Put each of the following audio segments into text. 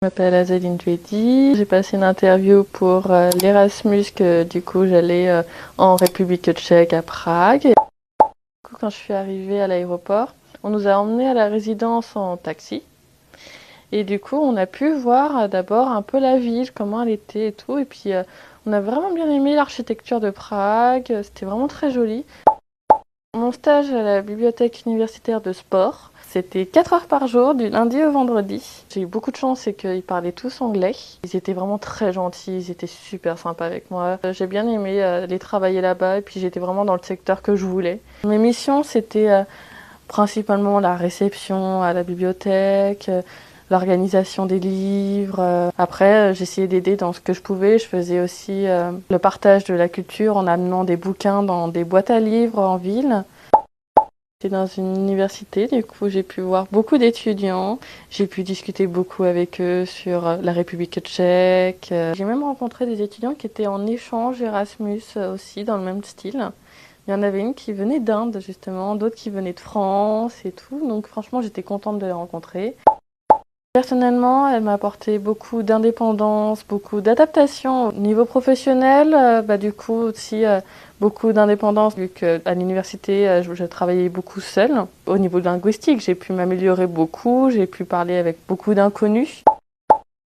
Je m'appelle Azaline Djouedi. J'ai passé une interview pour l'Erasmus, que du coup j'allais en République tchèque à Prague. Et, du coup, quand je suis arrivée à l'aéroport, on nous a emmenés à la résidence en taxi. Et du coup, on a pu voir d'abord un peu la ville, comment elle était et tout. Et puis, on a vraiment bien aimé l'architecture de Prague. C'était vraiment très joli. Mon stage à la bibliothèque universitaire de sport, c'était 4 heures par jour, du lundi au vendredi. J'ai eu beaucoup de chance, c'est qu'ils parlaient tous anglais. Ils étaient vraiment très gentils, ils étaient super sympas avec moi. J'ai bien aimé aller travailler là-bas et puis j'étais vraiment dans le secteur que je voulais. Mes missions, c'était principalement la réception à la bibliothèque, l'organisation des livres. Après, j'essayais d'aider dans ce que je pouvais. Je faisais aussi le partage de la culture en amenant des bouquins dans des boîtes à livres en ville. J'étais dans une université, du coup j'ai pu voir beaucoup d'étudiants. J'ai pu discuter beaucoup avec eux sur la République tchèque. J'ai même rencontré des étudiants qui étaient en échange Erasmus aussi, dans le même style. Il y en avait une qui venait d'Inde justement, d'autres qui venaient de France et tout. Donc franchement, j'étais contente de les rencontrer. Personnellement, elle m'a apporté beaucoup d'indépendance, beaucoup d'adaptation. Au niveau professionnel, du coup aussi beaucoup d'indépendance vu qu'à l'université, je travaillais beaucoup seule. Au niveau linguistique, j'ai pu m'améliorer beaucoup, j'ai pu parler avec beaucoup d'inconnus.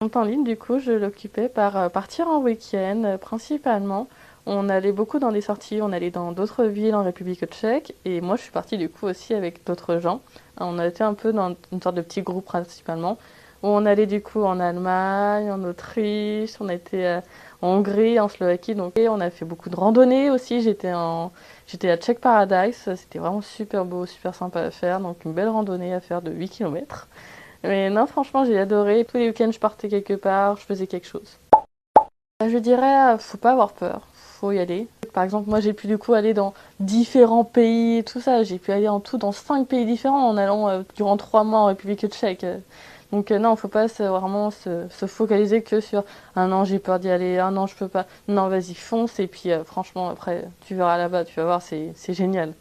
Mon temps libre, du coup, je l'occupais par partir en week-end, principalement. On allait beaucoup dans des sorties, on allait dans d'autres villes en République tchèque, et moi je suis partie du coup aussi avec d'autres gens. On a été un peu dans une sorte de petit groupe principalement, où on allait du coup en Allemagne, en Autriche, on a été en Hongrie, en Slovaquie, donc et on a fait beaucoup de randonnées aussi. J'étais à Czech Paradise, c'était vraiment super beau, super sympa à faire, donc une belle randonnée à faire de 8 km. Mais non, franchement, j'ai adoré. Tous les week-ends, je partais quelque part, je faisais quelque chose. Je dirais, faut pas avoir peur, faut y aller. Par exemple, moi, j'ai pu du coup aller dans différents pays et tout ça. J'ai pu aller en tout dans 5 pays différents en allant durant 3 mois en République tchèque. Donc non, faut pas vraiment se focaliser que sur un an j'ai peur d'y aller, un an je peux pas. Non, vas-y, fonce et puis franchement après tu verras là-bas, tu vas voir, c'est génial.